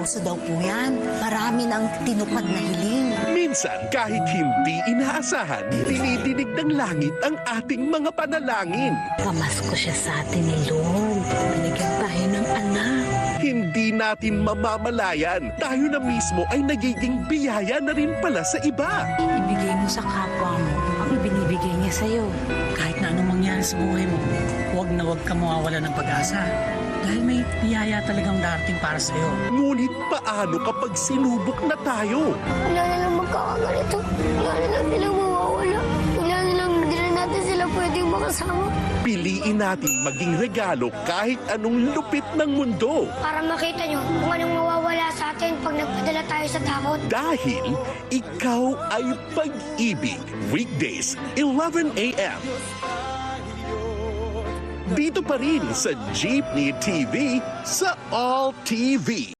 seryoso daw po yan. Marami ng tinupad na hiling. Minsan, kahit hindi inaasahan, dinidinig ng langit ang ating mga panalangin. Pamasko siya sa atin ni Lord. Binigyan tayo ng anak. Hindi natin mamamalayan, tayo na mismo ay nagiging biyaya na rin pala sa iba. Ibigay mo sa kapwa mo ang ibinibigay niya sa'yo. Kahit na anong mangyari sa buhay mo, huwag ka mawawala ng pag-asa. Dahil may biyaya talagang darating para sa iyo. Ngunit paano kapag sinubok na tayo? Wala na lang magkakaganito. Wala na lang silang mawawala. Wala na lang hindi na natin sila pwedeng makasama. Piliin natin maging regalo kahit anong lupit ng mundo. Para makita nyo kung anong mawawala sa atin pag nagpadala tayo sa takot. Dahil ikaw ay pag-ibig. Weekdays, 11 a.m. Dito pa rin sa Jeepney TV sa All TV.